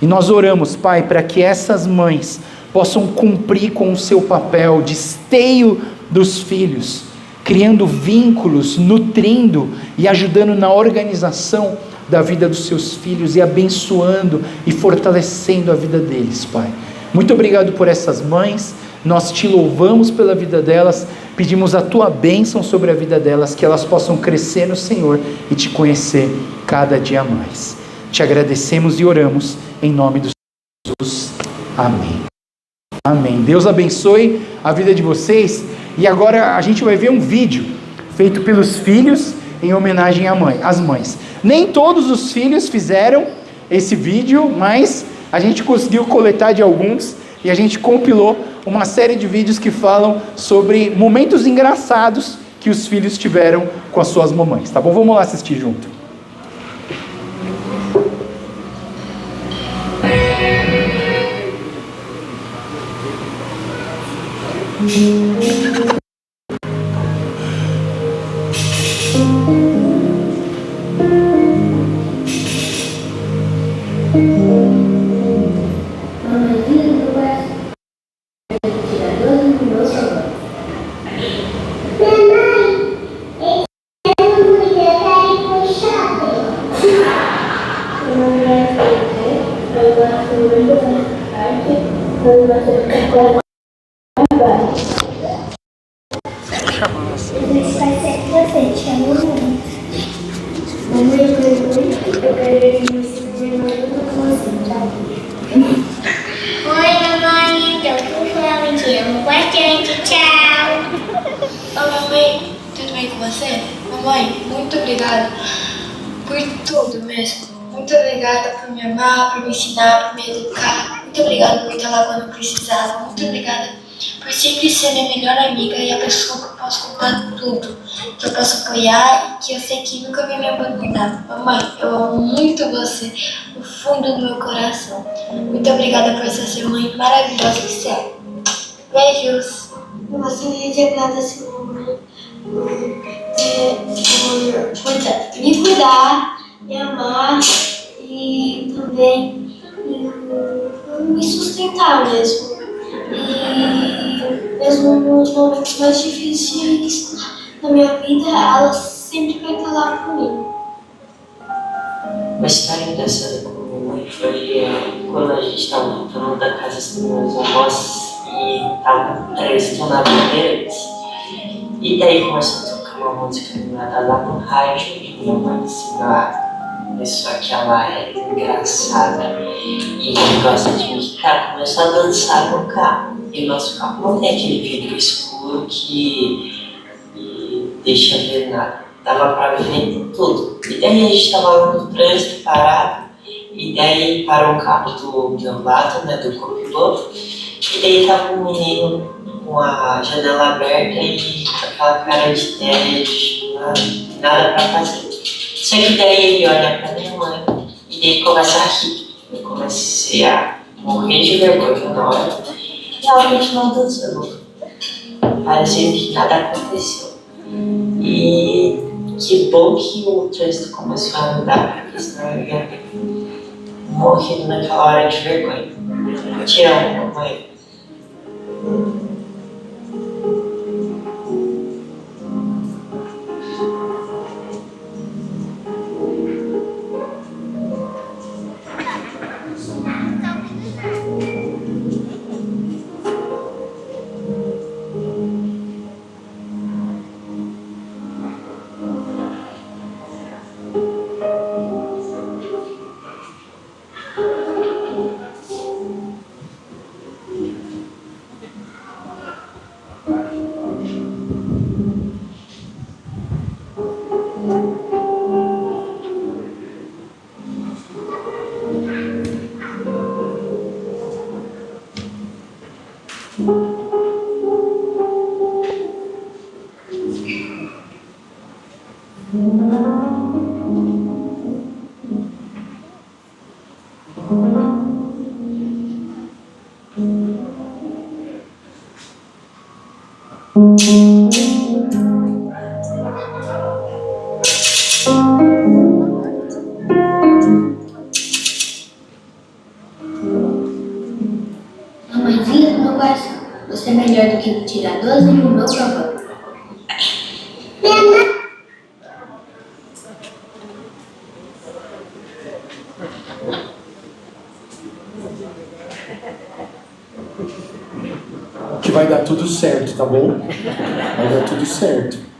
E nós oramos, Pai, para que essas mães possam cumprir com o seu papel de esteio dos filhos, criando vínculos, nutrindo e ajudando na organização da vida dos seus filhos e abençoando e fortalecendo a vida deles, Pai. Muito obrigado por essas mães, nós te louvamos pela vida delas, pedimos a tua bênção sobre a vida delas, que elas possam crescer no Senhor e te conhecer cada dia mais. Te agradecemos e oramos em nome de Jesus. Amém. Amém. Deus abençoe a vida de vocês. E agora a gente vai ver um vídeo feito pelos filhos em homenagem às mães. Nem todos os filhos fizeram esse vídeo, mas a gente conseguiu coletar de alguns e a gente compilou uma série de vídeos que falam sobre momentos engraçados que os filhos tiveram com as suas mamães, tá bom? Vamos lá assistir junto. Oi, mamãe, então por favor, me te amo bastante, tchau. Ô mamãe, tudo bem com você? Mamãe, muito obrigada por tudo mesmo. Muito obrigada por me amar, por me ensinar, por me educar. Muito obrigada por estar lá quando eu precisava. Muito obrigada por sempre ser minha melhor amiga e a pessoa que eu posso contar tudo, que eu posso apoiar e que eu sei que nunca vai me abandonar. Mamãe, eu amo muito você. fundo do meu coração. Muito obrigada por essa ser mãe maravilhosa que você é. Beijos. Eu gostaria de agradecer a mamãe por me cuidar, me amar e também me sustentar mesmo. E mesmo nos momentos mais difíceis da minha vida, ela sempre vai estar lá por mim. Uma história engraçada com a mamãe foi quando a gente estava voltando da casa dos meus avós e estava três na primeira vez. E daí começou a tocar uma música animada lá no rádio e minha mãe disse, pessoa que ela é engraçada e que gosta de musicar, começou a dançar no carro. E o nosso carro não tem aquele vidro escuro que deixa ver nada. Dava pra ver tudo. E daí a gente tava lá no trânsito parado, e daí parou um carro do meu lado, né, do copiloto, e daí tava um menino com a janela aberta e com aquela cara de tédio, nada pra fazer. Só que daí ele olha pra minha mãe e daí começa a rir. Eu comecei a morrer de vergonha na hora e ela continuou dançando, parecendo que nada aconteceu. E que bom que o trânsito começou a andar, porque senão eu ia morrer naquela hora de vergonha. Eu te amo, mamãe. Mamãezinha do meu coração, você é melhor do que tirar 12 no meu provão. Que vai dar tudo certo, tá bom? Vai dar tudo certo.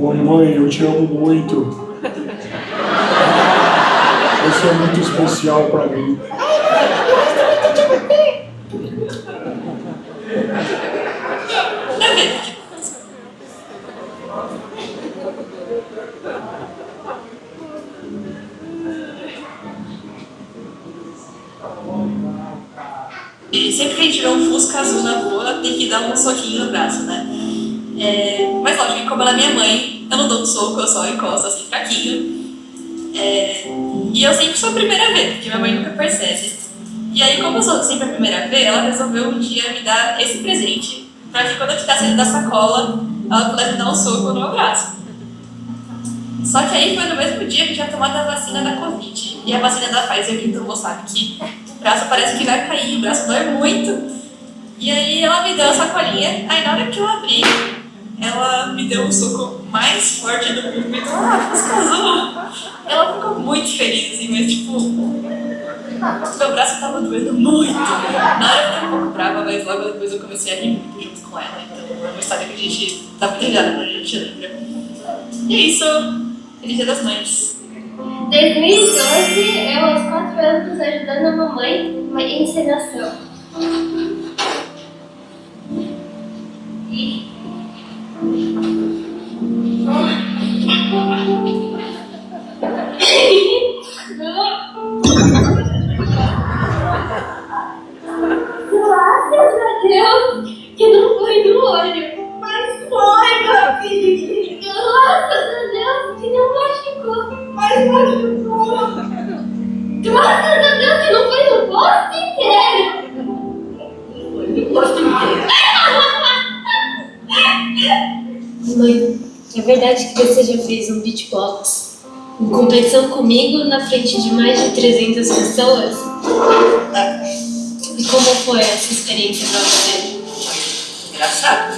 Oi, mãe, eu te amo muito. Você é muito especial pra mim. E sempre que a gente vê um Fusca azul na rua, tem que dar um soquinho no braço, né? Mas lógico que como ela é minha mãe, eu não dou um soco, eu só encosto assim, fraquinho. E eu sempre sou a primeira a ver, porque minha mãe nunca percebe. E aí, como eu sou sempre a primeira a ver, ela resolveu um dia me dar esse presente, pra que quando eu ficasse dentro da sacola, ela pudesse me dar um soco no meu braço. Só que aí foi no mesmo dia que eu tinha tomado a vacina da Covid. E a vacina da Pfizer, quem tomou sabe que o braço parece que vai cair, o braço dói muito. E aí ela me deu a sacolinha, aí na hora que eu abri, ela me deu o soco mais forte do mundo, me deu Fusca azul. Ela ficou muito feliz, assim, mas tipo, meu braço tava doendo muito. Na hora eu fiquei um pouco brava, mas logo depois eu comecei a rir muito junto com ela. Então é uma história que a gente tá muito ligada quando a gente lembra. E é isso. Feliz Dia das Mães. 2012, eu aos 4 anos ajudando a mamãe numa encenação. Graças a Deus que não foi no olho. Mas foi, meu filho. Graças a Deus que não machucou. Mas machucou. Graças a Deus que não foi no posto inteiro. No posto inteiro. Mãe, é verdade que você já fez um beatbox em competição comigo na frente de mais de 300 pessoas? E como foi essa experiência pra você? Engraçado.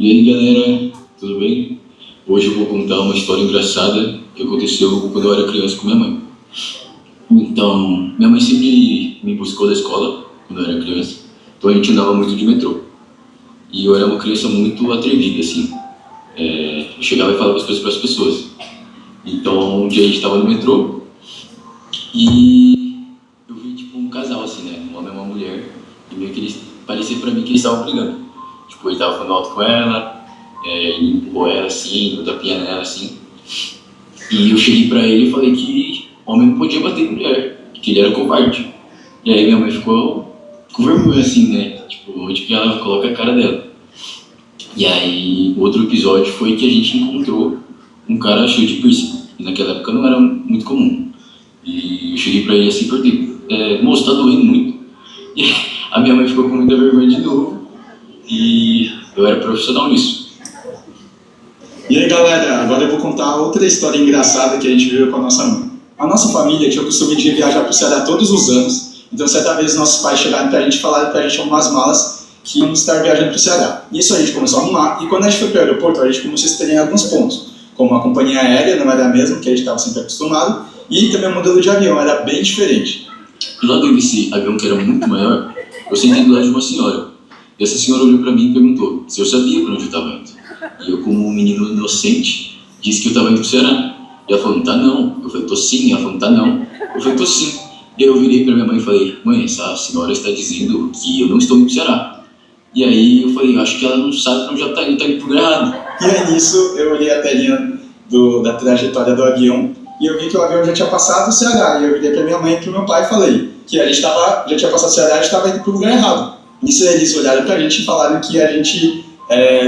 E aí galera, tudo bem? Hoje eu vou contar uma história engraçada que aconteceu quando eu era criança com minha mãe. Então, minha mãe sempre me buscou da escola quando eu era criança, então a gente andava muito de metrô. E eu era uma criança muito atrevida, assim. Eu chegava e falava as coisas para as pessoas. Então, um dia a gente estava no metrô e eu vi tipo um casal, assim, né? Um homem e uma mulher, e meio que eles, parecia pra mim que eles estavam brigando. Tipo, ele tava falando alto com ela, ele empurrou ela assim, deu tapinha nela assim. E eu cheguei pra ele e falei que homem não podia bater em mulher, que ele era covarde. E aí minha mãe ficou com vergonha assim, né? Tipo, onde que ela coloca a cara dela. E aí, o outro episódio foi que a gente encontrou um cara cheio de piercing. E naquela época não era muito comum. E eu cheguei pra ele assim e perguntei, moço, tá doendo muito? E a minha mãe ficou com muita vergonha de novo. E eu era profissional nisso. E aí galera, agora eu vou contar outra história engraçada que a gente viveu com a nossa mãe. A nossa família tinha o costume de viajar para o Ceará todos os anos, então certa vez nossos pais chegaram pra gente e falaram pra gente arrumar as malas que íamos estar viajando para o Ceará. Nisso a gente começou a arrumar, e quando a gente foi para o aeroporto, a gente começou a estranhar alguns pontos, como a companhia aérea não era a mesma que a gente estava sempre acostumado, e também o modelo de avião era bem diferente. Do lado desse avião que era muito maior, eu sentei do lado de uma senhora. E essa senhora olhou pra mim e perguntou se eu sabia pra onde eu estava indo. E eu, como um menino inocente, disse que eu estava indo pro Ceará. E ela falou, não tá não. Eu falei, tô sim. E ela falou, não tá não. Eu falei, tô sim. E aí eu virei pra minha mãe e falei, mãe, essa senhora está dizendo que eu não estou indo pro Ceará. E aí eu falei, acho que ela não sabe pra onde ela tá indo pro lugar errado. E aí nisso eu olhei a telinha da trajetória do avião, e eu vi que o avião já tinha passado o Ceará. E eu virei pra minha mãe e pro meu pai e falei que a gente já tinha passado o Ceará e a gente estava indo pro lugar errado. Nisso eles olharam pra gente e falaram que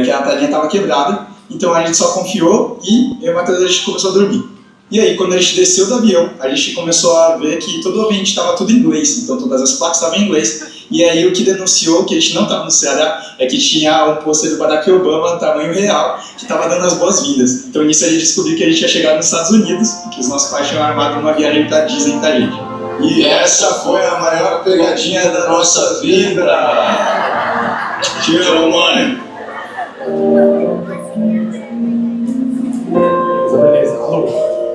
que a telinha estava quebrada, então a gente só confiou e eu e o Matheus a gente começou a dormir. E aí quando a gente desceu do avião, a gente começou a ver que todo o ambiente estava tudo em inglês, então todas as placas estavam em inglês. E aí o que denunciou que a gente não estava no Ceará é que tinha um pôster do Barack Obama, tamanho real, que estava dando as boas-vindas. Então nisso a gente descobriu que a gente ia chegar nos Estados Unidos, que os nossos pais tinham armado uma viagem pra Disney pra gente. E essa foi a maior pegadinha da nossa vida. Tchau, mãe. Beleza, alô.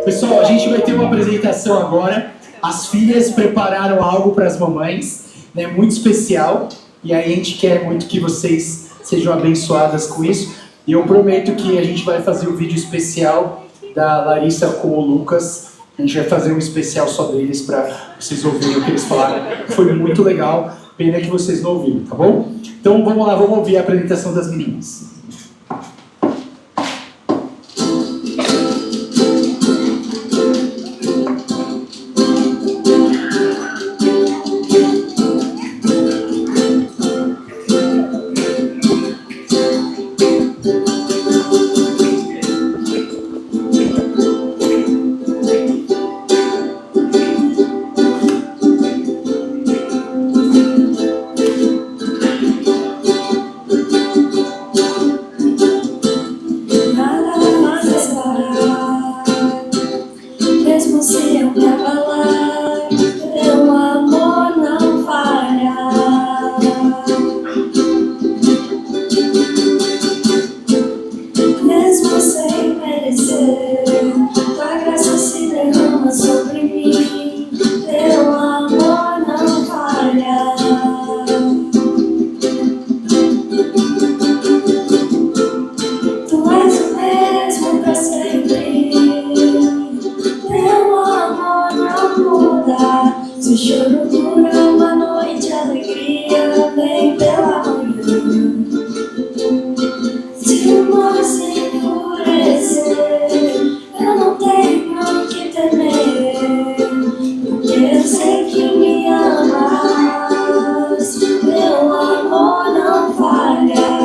Pessoal, a gente vai ter uma apresentação agora. As filhas prepararam algo para as mamães, né, muito especial. E aí a gente quer muito que vocês sejam abençoadas com isso. E eu prometo que a gente vai fazer um vídeo especial da Larissa com o Lucas. A gente vai fazer um especial só deles para vocês ouvirem o que eles falaram. Foi muito legal. Pena que vocês não ouviram, tá bom? Então vamos lá, vamos ouvir a apresentação das meninas. choro dura uma noite, a alegria vem pela manhã. Se o mar se enfurecer, eu não tenho o que temer, porque eu sei que me amas, meu amor não falha.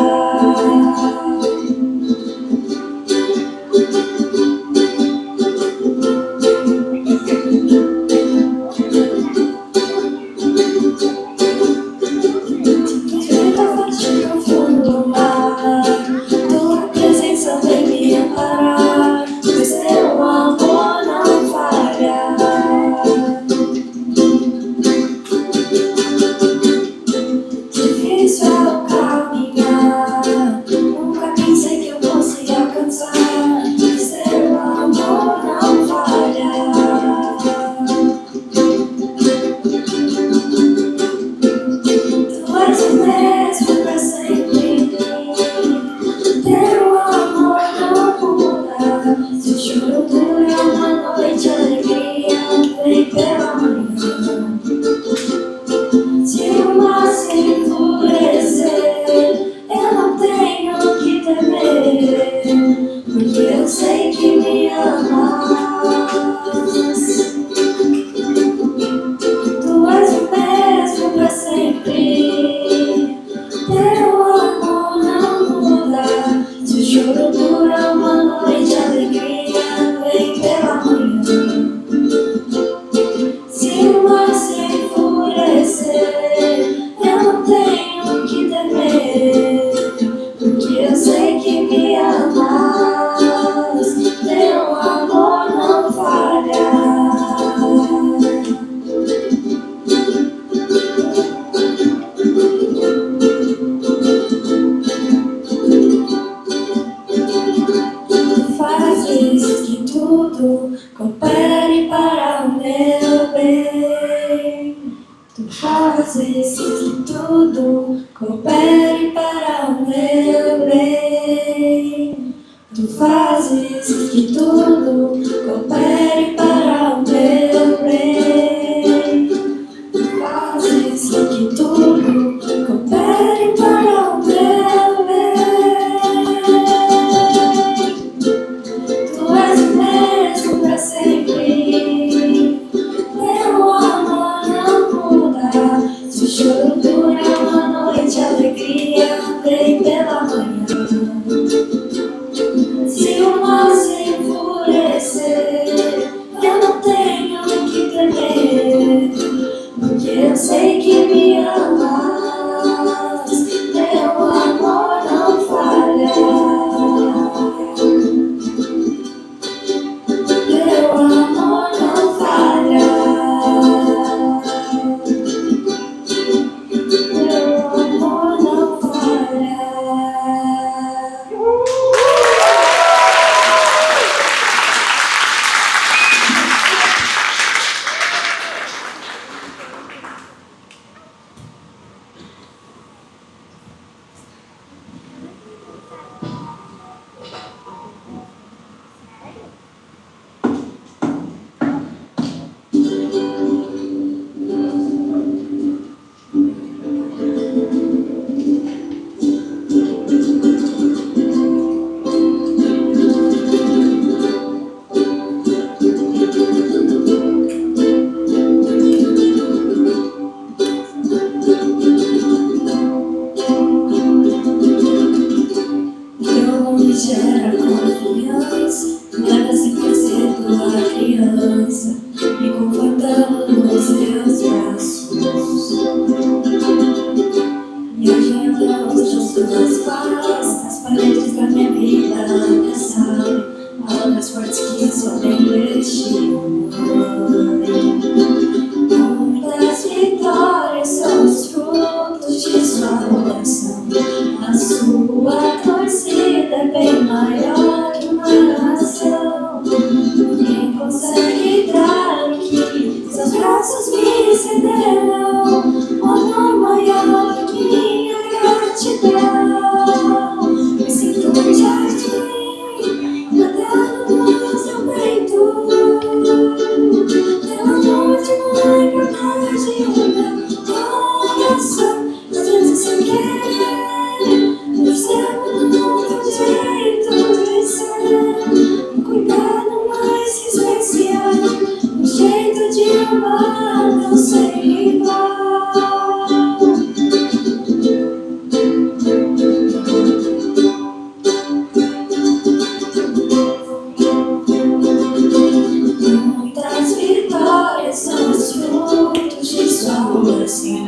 coração.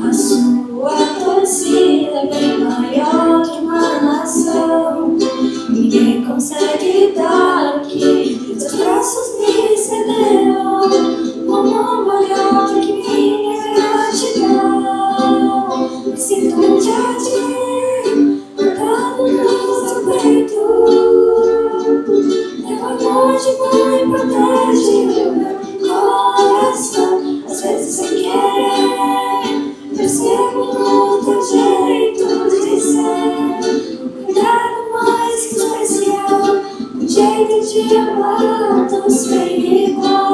A sua torcida é bem maior que uma nação. Ninguém consegue dar o que seus braços me cederam. Amor maior que minha gratidão. Me sinto um jardim guardado no seu peito. Teu amor de mãe protege o meu coração. Às vezes sem querer percebo no teu jeito de ser um cuidado mais que especial, um jeito de amar tão sem igual.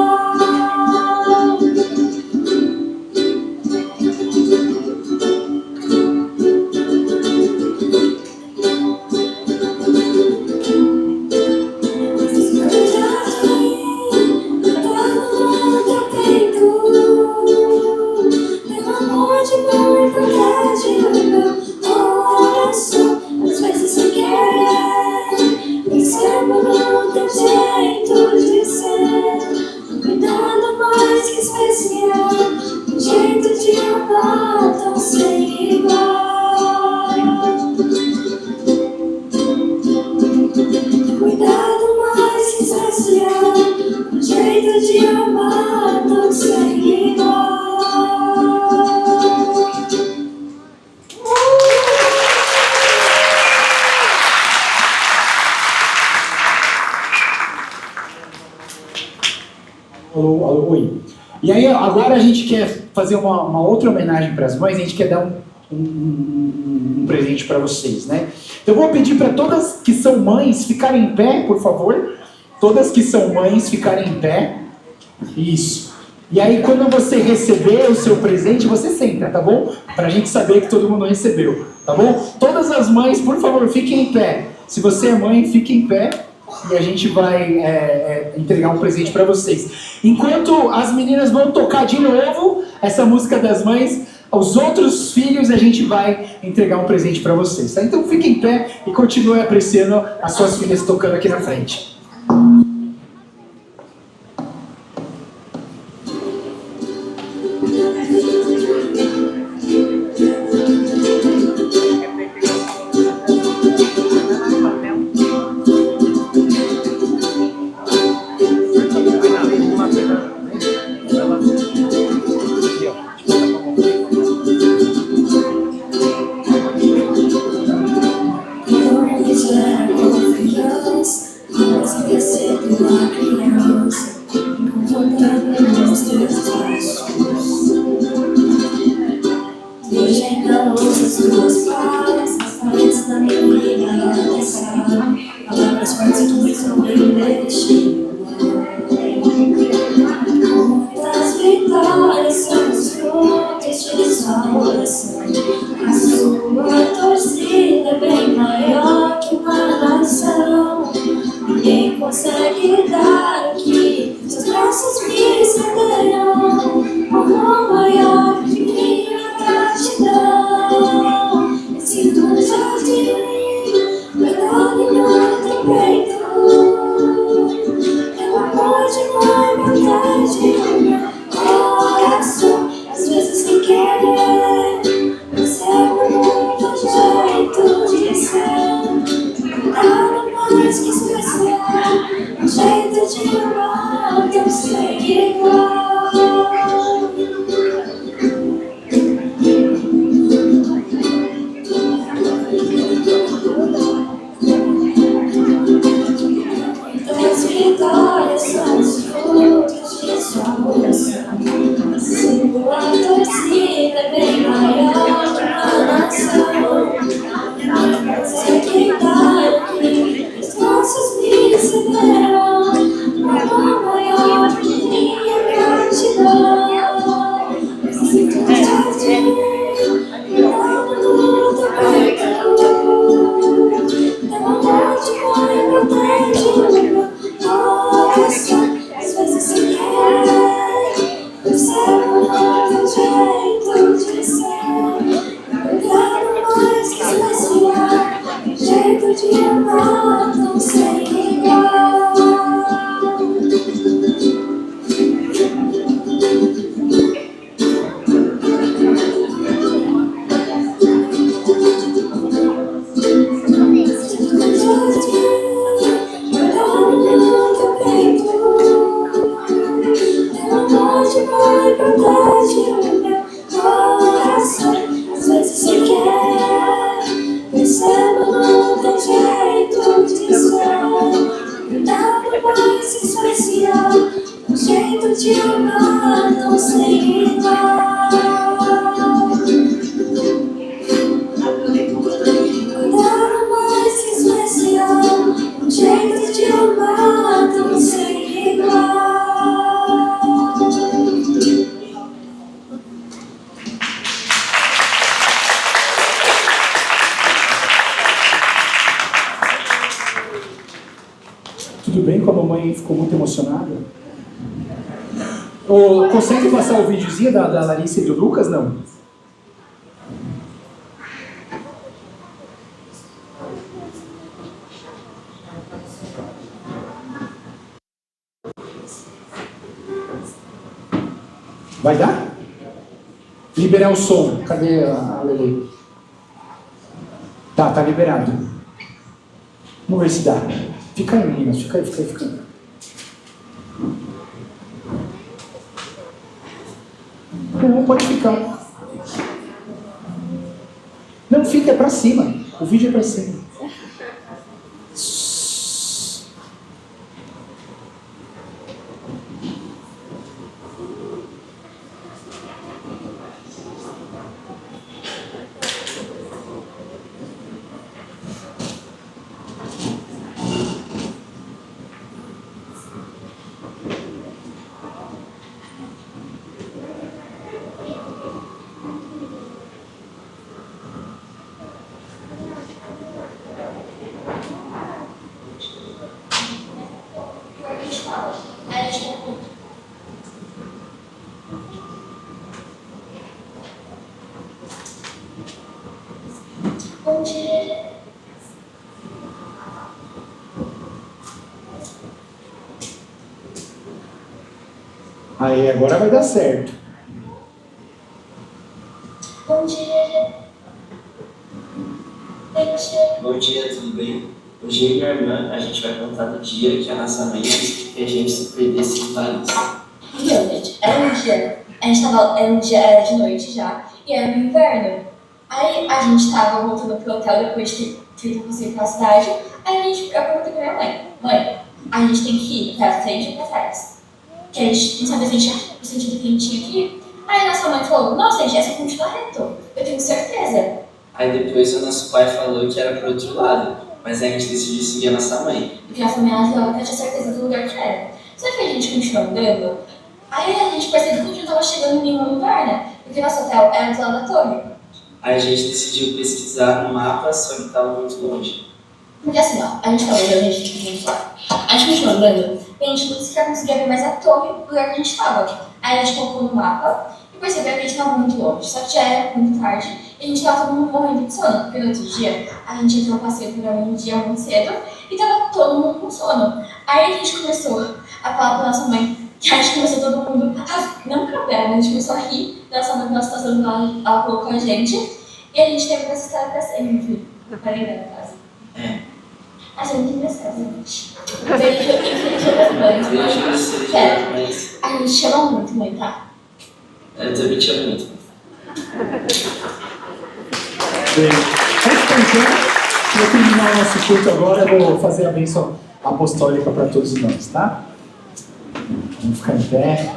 Oi. E aí, agora a gente quer fazer uma outra homenagem para as mães, a gente quer dar um presente para vocês, né? Então eu vou pedir para todas que são mães ficarem em pé, por favor. Todas que são mães ficarem em pé. Isso. E aí, quando você receber o seu presente, você senta, tá bom? Pra gente saber que todo mundo recebeu, tá bom? Todas as mães, por favor, fiquem em pé. Se você é mãe, fique em pé. E a gente vai entregar um presente para vocês. Enquanto as meninas vão tocar de novo essa música das mães, aos outros filhos a gente vai entregar um presente para vocês, tá? Então fiquem em pé e continuem apreciando as suas filhas tocando aqui na frente. Hoje ainda ouço as tuas falas, as paredes da minha vida atravessaram, palavras fortes que me sobreviveste. Muitas vitórias são os frutos de sua oração. A sua torcida é bem maior que uma nação. Ninguém consegue dar o que seus braços me cederam. Amor maior que minha gratidão. Me sinto um jardim guardado no teu peito. tudo bem com a mamãe? Ficou muito emocionada? Consegue passar o videozinho da Larissa e do Lucas, não? Vai dar? Liberar o som. Cadê a Lele? Tá liberado. Vamos ver se dá. Fica aí, meninas. Fica aí. Não, pode ficar. Não, fica, é pra cima. O vídeo é pra cima. Bom dia. Aí, agora vai dar certo. Bom dia. Bom dia, tudo bem? Hoje eu e minha irmã, a gente vai contar do dia que a nossa mãe disse que a gente se perdesse em Paris. Meu, gente, era um dia de noite já, e era no inverno. Aí a gente tava voltando pro hotel depois de ter feito um passeio pela cidade. Aí eu perguntei pra minha mãe, a gente tem que ir pra frente ou pra trás? Que a gente não sabia o sentido que a gente tinha que ir. Aí a nossa mãe falou, nossa, gente, essa continua reto, eu tenho certeza. Aí depois o nosso pai falou que era pro outro lado, mas aí a gente decidiu seguir a nossa mãe. Porque a nossa mãe ela tinha certeza do lugar que era. Só que a gente continuou andando, aí a gente percebeu que a gente não tava chegando em nenhum lugar, né? Porque nosso hotel era do lado da torre. Aí a gente decidiu pesquisar no mapa, só que estava muito longe. Porque assim, ó, a gente tava andando, a gente continuou andando, e a gente não sequer conseguia ver mais a torre do lugar que a gente tava. Aí a gente colocou no mapa e percebeu que a gente tava muito longe, só que já era muito tarde e a gente tava todo mundo morrendo de sono, porque no outro dia a gente entrou no passeio por um dia muito cedo e tava todo mundo com sono. Aí a gente começou a falar pra nossa mãe, que a gente começou todo mundo a não cabelo, a gente começou a rir da nossa mãe, da situação que ela colocou a gente, e a gente teve essa história pra sempre. Pra lembrar da casa. É. A gente engraçado, gente. A gente chama muito mãe, tá? Eu também te amo muito. Bem, para terminar o nosso culto agora, eu vou fazer a bênção apostólica para todos nós, tá? Vamos ficar em pé.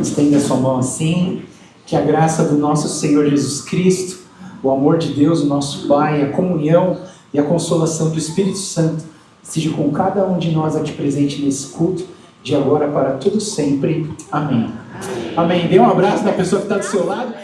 Estenda a sua mão assim. Que a graça do nosso Senhor Jesus Cristo, o amor de Deus, o nosso Pai, a comunhão e a consolação do Espírito Santo seja com cada um de nós aqui presente nesse culto, de agora para todo sempre. Amém. Amém. Dê um abraço na pessoa que está do seu lado.